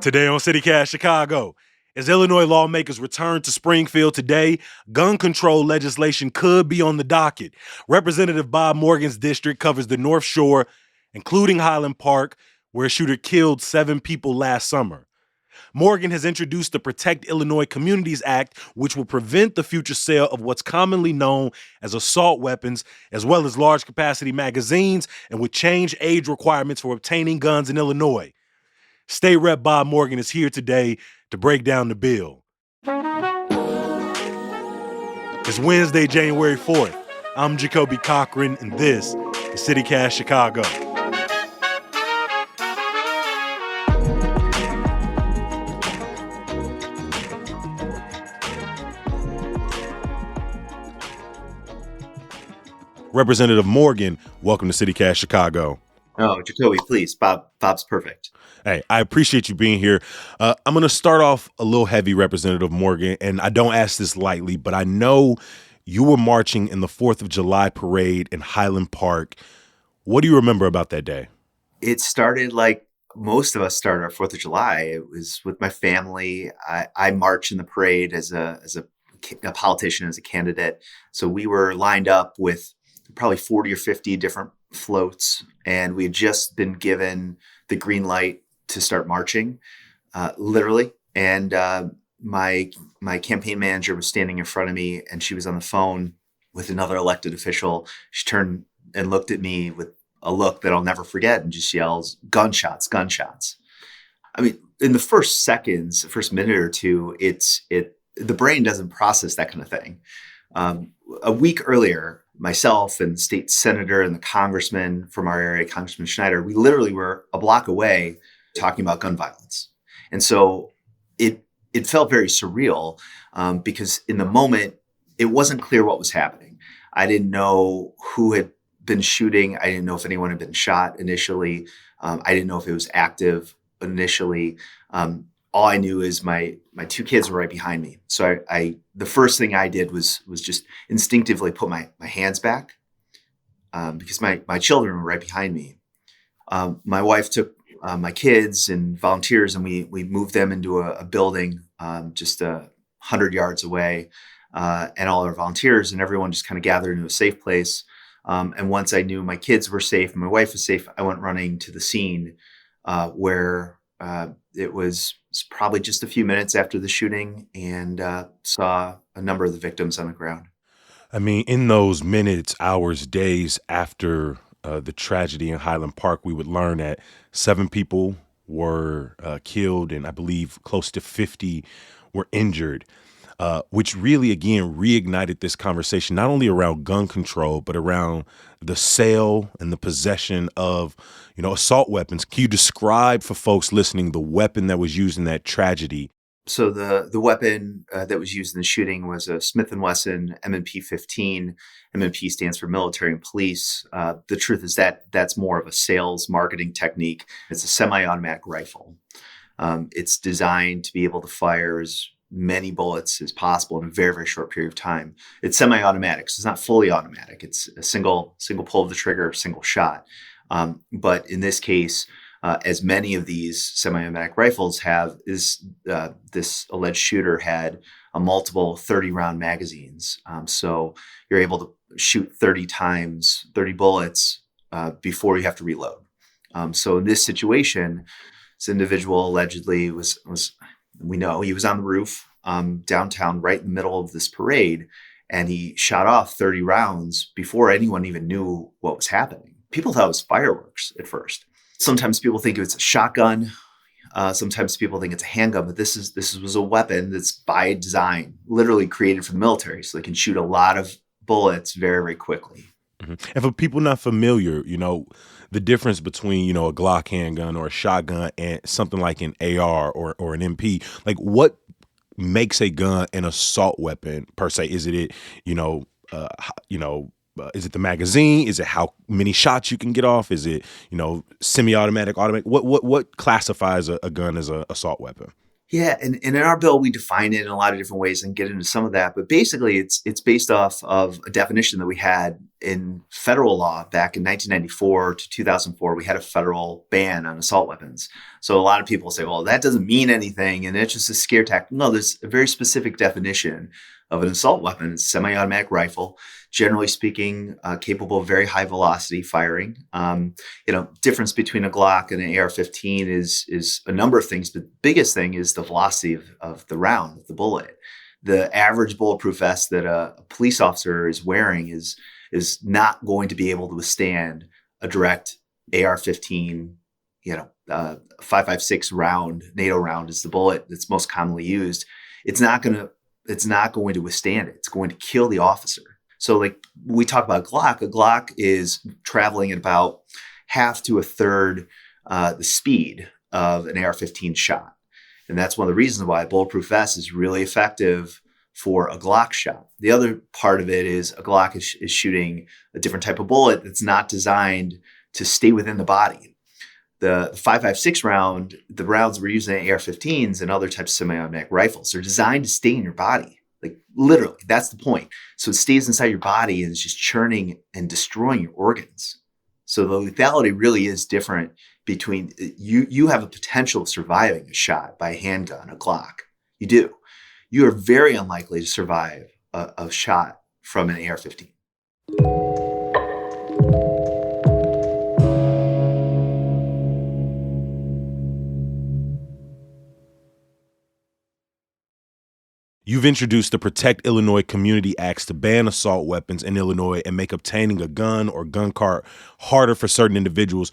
Today on CityCast Chicago, as Illinois lawmakers return to Springfield today, gun control legislation could be on the docket. Representative Bob Morgan's district covers the North Shore, including Highland Park, where a shooter killed 7 people last summer. Morgan has introduced the Protect Illinois Communities Act, which will prevent the future sale of what's commonly known as assault weapons, as well as large capacity magazines, and would change age requirements for obtaining guns in Illinois. State Rep Bob Morgan is here today to break down the bill. It's Wednesday, January 4th. I'm Jacoby Cochran, and this is CityCast Chicago. Representative Morgan, welcome to CityCast Chicago. Oh, Jacoby, please. Bob's perfect. Hey, I appreciate you being here. I'm going to start off a little heavy, Representative Morgan, and I don't ask this lightly, but I know you were marching in the 4th of July parade in Highland Park. What do you remember about that day? It started like most of us start our 4th of July. It was with my family. I marched in the parade as a politician, as a candidate. So we were lined up with probably 40 or 50 different floats, and we had just been given the green light to start marching, literally. And my campaign manager was standing in front of me, and she was on the phone with another elected official. She turned and looked at me with a look that I'll never forget and just yells, "Gunshots, gunshots." I mean, in the first seconds, the first minute or two, the brain doesn't process that kind of thing. A week earlier, myself and the state senator and the congressman from our area, Congressman Schneider, we literally were a block away talking about gun violence. And so it felt very surreal because in the moment, it wasn't clear what was happening. I didn't know who had been shooting. I didn't know if anyone had been shot initially. I didn't know if it was active initially. All I knew is my 2 kids were right behind me. So the first thing I did was just instinctively put my hands back because my children were right behind me. My wife took my kids and volunteers, and we moved them into a building just 100 yards away, and all our volunteers and everyone just kind of gathered into a safe place. And once I knew my kids were safe and my wife was safe, I went running to the scene where it was probably just a few minutes after the shooting, and saw a number of the victims on the ground. I mean, in those minutes, hours, days after the tragedy in Highland Park, we would learn that 7 people were killed, and I believe close to 50 were injured, which really, again, reignited this conversation, not only around gun control, but around the sale and the possession of, assault weapons. Can you describe for folks listening the weapon that was used in that tragedy? So the weapon that was used in the shooting was a Smith & Wesson M&P 15. M&P stands for military and police. The truth is that that's more of a sales marketing technique. It's a semi-automatic rifle. It's designed to be able to fire as many bullets as possible in a very, very short period of time. It's semi-automatic, so it's not fully automatic. It's a single pull of the trigger, single shot. But in this case, as many of these semi-automatic rifles have, this alleged shooter had a multiple 30-round magazines. So you're able to shoot 30 times, 30 bullets before you have to reload. So in this situation, this individual allegedly we know he was on the roof downtown right in the middle of this parade, and he shot off 30 rounds before anyone even knew what was happening. People thought it was fireworks at first. Sometimes people think it's a shotgun. Sometimes people think it's a handgun, but this was a weapon that's by design, literally created for the military, so they can shoot a lot of bullets very, very quickly. Mm-hmm. And for people not familiar, the difference between, a Glock handgun or a shotgun and something like an AR or an MP, like what makes a gun an assault weapon per se? Is it, is it the magazine? Is it how many shots you can get off? Is it, semi-automatic, automatic? What classifies a gun as an assault weapon? Yeah, and in our bill, we define it in a lot of different ways and get into some of that. But basically, it's based off of a definition that we had in federal law back in 1994 to 2004, we had a federal ban on assault weapons. So a lot of people say, well, that doesn't mean anything and it's just a scare tactic. No, there's a very specific definition of an assault weapon. It's a semi-automatic rifle, generally speaking, capable of very high velocity firing. Difference between a Glock and an AR-15 is a number of things, but the biggest thing is the velocity of the round, of the bullet. The average bulletproof vest that a police officer is wearing is not going to be able to withstand a direct AR-15, 5.56 round. NATO round is the bullet that's most commonly used. It's not going to withstand it. It's going to kill the officer. So like we talk about a Glock is traveling at about half to a third the speed of an AR-15 shot. And that's one of the reasons why a bulletproof vest is really effective for a Glock shot. The other part of it is a Glock is shooting a different type of bullet that's not designed to stay within the body. The 5.56 round, the rounds we're using in AR-15s and other types of semi-automatic rifles, they're designed to stay in your body. Like literally, that's the point. So it stays inside your body and it's just churning and destroying your organs. So the lethality really is different between you have a potential of surviving a shot by a handgun, a Glock. You do. You are very unlikely to survive a shot from an AR-15. You've introduced the Protect Illinois Community Acts to ban assault weapons in Illinois and make obtaining a gun or gun card harder for certain individuals.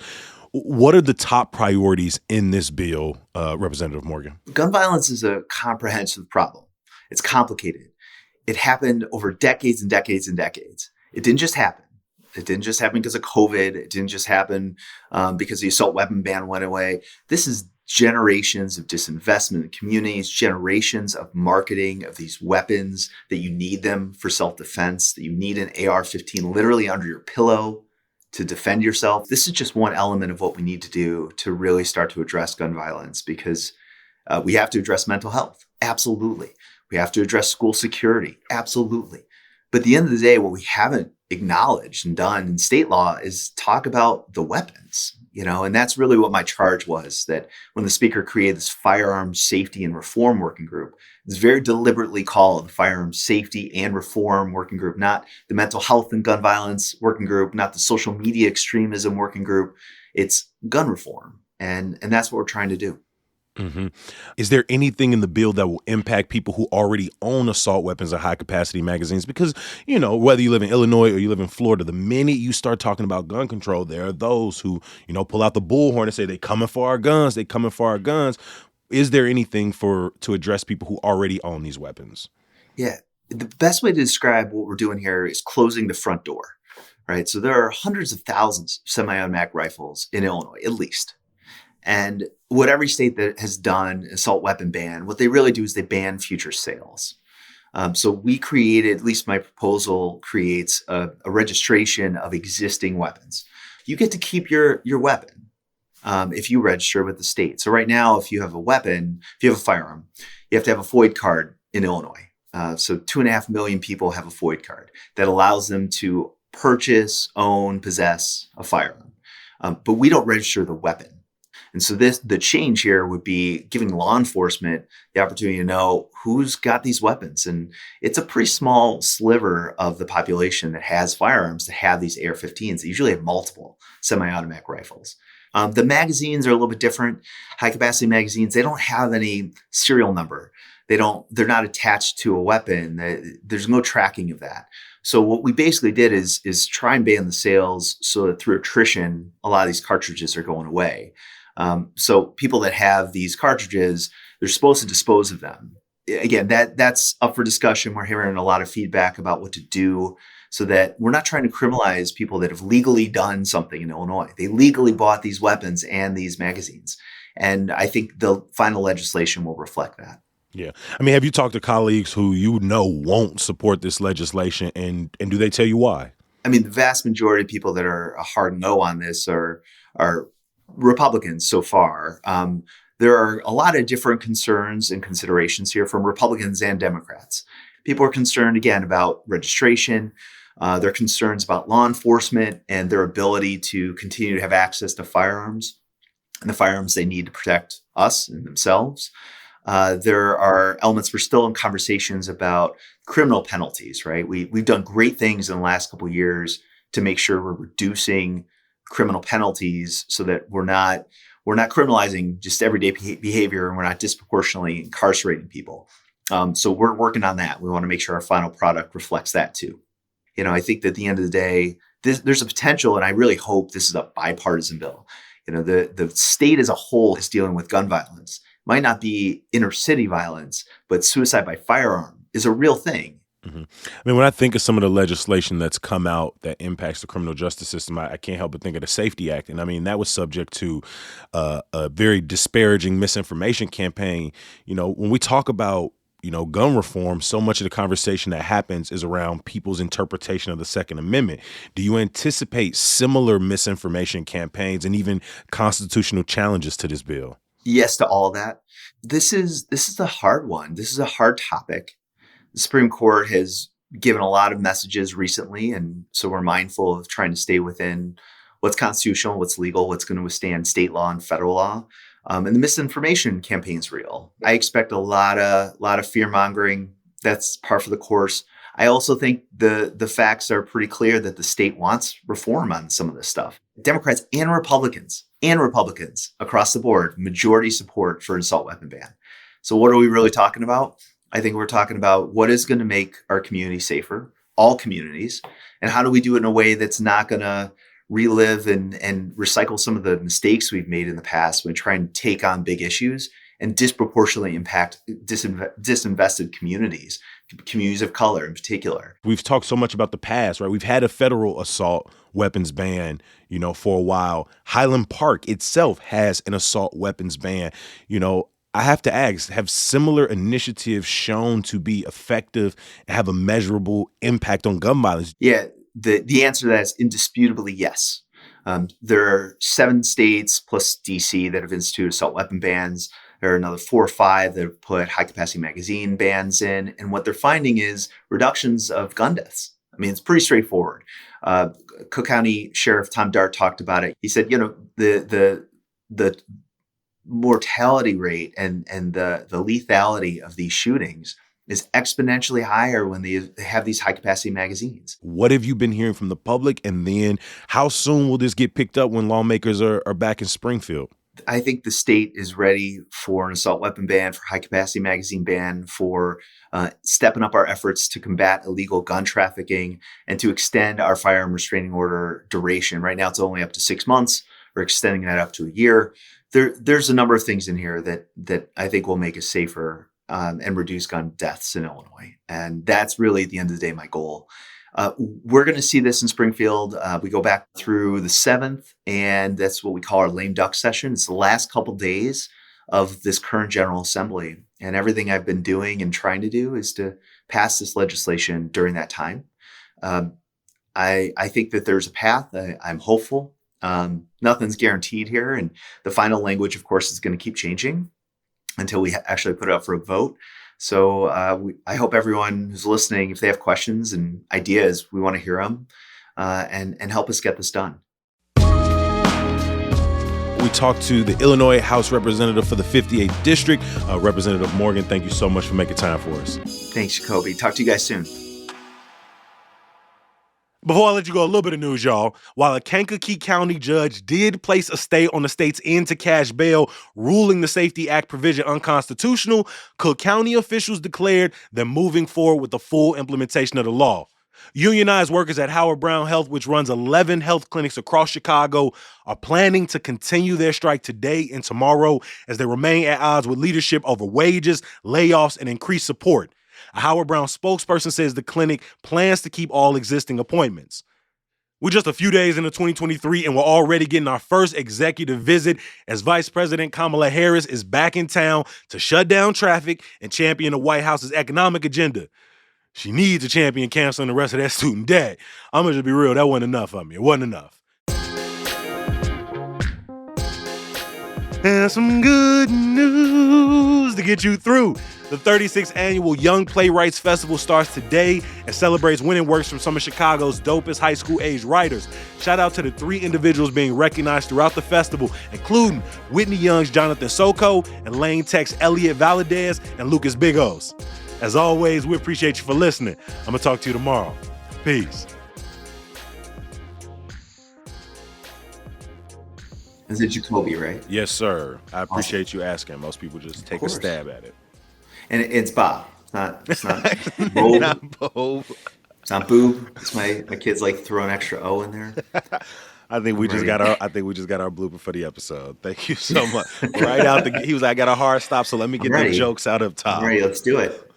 What are the top priorities in this bill, Representative Morgan? Gun violence is a comprehensive problem. It's complicated. It happened over decades and decades and decades. It didn't just happen. It didn't just happen because of COVID. It didn't just happen because the assault weapon ban went away. This is generations of disinvestment in communities, generations of marketing of these weapons, that you need them for self-defense, that you need an AR-15 literally under your pillow to defend yourself. This is just one element of what we need to do to really start to address gun violence, because we have to address mental health. Absolutely. We have to address school security. Absolutely. But at the end of the day, what we haven't acknowledged and done in state law is talk about the weapons, and that's really what my charge was, that when the speaker created this firearms safety and reform working group, it's very deliberately called the firearms safety and reform working group, not the mental health and gun violence working group, not the social media extremism working group. It's gun reform. And that's what we're trying to do. Mm-hmm. Is there anything in the bill that will impact people who already own assault weapons or high capacity magazines? Because, whether you live in Illinois or you live in Florida, the minute you start talking about gun control, there are those who, pull out the bullhorn and say they coming for our guns. They coming for our guns. Is there anything to address people who already own these weapons? Yeah. The best way to describe what we're doing here is closing the front door, right? So there are hundreds of thousands of semi-automatic rifles in Illinois, at least. And what every state that has done an assault weapon ban, what they really do is they ban future sales. So we created, at least my proposal creates a registration of existing weapons. You get to keep your weapon if you register with the state. So right now, if you have a weapon, if you have a firearm, you have to have a FOID card in Illinois. So 2.5 million people have a FOID card that allows them to purchase, own, possess a firearm. But we don't register the weapon. And so the change here would be giving law enforcement the opportunity to know who's got these weapons. And it's a pretty small sliver of the population that has firearms that have these AR-15s. They usually have multiple semi-automatic rifles. The magazines are a little bit different. High capacity magazines, they don't have any serial number. They're not attached to a weapon. There's no tracking of that. So what we basically did is try and ban the sales so that through attrition, a lot of these cartridges are going away. So people that have these cartridges, they're supposed to dispose of them. Again, that's up for discussion. We're hearing a lot of feedback about what to do so that we're not trying to criminalize people that have legally done something in Illinois. They legally bought these weapons and these magazines. And I think the final legislation will reflect that. Yeah. I mean, have you talked to colleagues who won't support this legislation, and do they tell you why? I mean, the vast majority of people that are a hard no on this are Republicans so far. There are a lot of different concerns and considerations here from Republicans and Democrats. People are concerned, again, about registration. Their concerns about law enforcement and their ability to continue to have access to firearms and the firearms they need to protect us and themselves. There are elements, we're still in conversations about criminal penalties, right? We've done great things in the last couple of years to make sure we're reducing criminal penalties so that we're not criminalizing just everyday behavior, and we're not disproportionately incarcerating people. So we're working on that. We want to make sure our final product reflects that too. I think that at the end of the day, there's a potential, and I really hope this is a bipartisan bill. The state as a whole is dealing with gun violence. Might not be inner city violence, but suicide by firearm is a real thing. Mm-hmm. I mean, when I think of some of the legislation that's come out that impacts the criminal justice system, I can't help but think of the Safety Act. And I mean, that was subject to a very disparaging misinformation campaign. When we talk about gun reform, so much of the conversation that happens is around people's interpretation of the Second Amendment. Do you anticipate similar misinformation campaigns and even constitutional challenges to this bill? Yes to all of that. This is a hard one. This is a hard topic. The Supreme Court has given a lot of messages recently, and so we're mindful of trying to stay within what's constitutional, what's legal, what's going to withstand state law and federal law. And the misinformation campaign's real. I expect a lot of fear mongering. That's par for the course. I also think the facts are pretty clear that the state wants reform on some of this stuff. Democrats and Republicans across the board, majority support for an assault weapon ban. So what are we really talking about? I think we're talking about what is going to make our community safer, all communities, and how do we do it in a way that's not going to relive and recycle some of the mistakes we've made in the past when trying to take on big issues and disproportionately impact disinvested communities of color in particular. We've talked so much about the past, right? We've had a federal assault weapons ban, for a while. Highland Park itself has an assault weapons ban. I have to ask, have similar initiatives shown to be effective and have a measurable impact on gun violence? Yeah, the answer to that is indisputably yes. There are 7 states plus DC that have instituted assault weapon bans. There are another 4 or 5 that have put high-capacity magazine bans in. And what they're finding is reductions of gun deaths. I mean, it's pretty straightforward. Cook County Sheriff Tom Dart talked about it. He said, the mortality rate and the lethality of these shootings is exponentially higher when they have these high-capacity magazines. What have you been hearing from the public? And then how soon will this get picked up when lawmakers are back in Springfield? I think the state is ready for an assault weapon ban, for high-capacity magazine ban, for stepping up our efforts to combat illegal gun trafficking and to extend our firearm restraining order duration. Right now, it's only up to 6 months. We're extending that up to a year. There's a number of things in here that I think will make us safer and reduce gun deaths in Illinois. And that's really, at the end of the day, my goal. We're going to see this in Springfield. We go back through the 7th, and that's what we call our lame duck session. It's the last couple days of this current General Assembly. And everything I've been doing and trying to do is to pass this legislation during that time. I think that there's a path. I'm hopeful. Nothing's guaranteed here. And the final language, of course, is going to keep changing until we actually put it up for a vote. So I hope everyone who's listening, if they have questions and ideas, we want to hear them and help us get this done. We talked to the Illinois House Representative for the 58th District, Representative Morgan. Thank you so much for making time for us. Thanks, Jacoby. Talk to you guys soon. Before I let you go, a little bit of news, y'all. While a Kankakee County judge did place a stay on the state's end-to-cash bail, ruling the Safety Act provision unconstitutional, Cook County officials declared they're moving forward with the full implementation of the law. Unionized workers at Howard Brown Health, which runs 11 health clinics across Chicago, are planning to continue their strike today and tomorrow as they remain at odds with leadership over wages, layoffs, and increased support. A Howard Brown spokesperson says the clinic plans to keep all existing appointments. We're just a few days into 2023 and we're already getting our first executive visit as Vice President Kamala Harris is back in town to shut down traffic and champion the White House's economic agenda. She needs a champion canceling the rest of that student debt. I'm gonna just be real, that wasn't enough of me. It wasn't enough. And some good news to get you through The 36th annual Young Playwrights Festival starts today and celebrates winning works from some of Chicago's dopest high school age writers. Shout out to the 3 individuals being recognized throughout the festival, including Whitney Young's Jonathan Soko and Lane Tech's Elliot Valadez and Lucas Bigos. As always, we appreciate you for listening. I'm going to talk to you tomorrow. Peace. Is it Jacoby, right? Yes, sir. I appreciate you asking. Most people just take a stab at it. And it's Bob. It's not Bob. Not Bob. It's not Boob. It's my kids like throw an extra O in there. I think we just got our blooper for the episode. Thank you so much. He was like, I got a hard stop, so let me get the jokes out of top. All right, let's do it.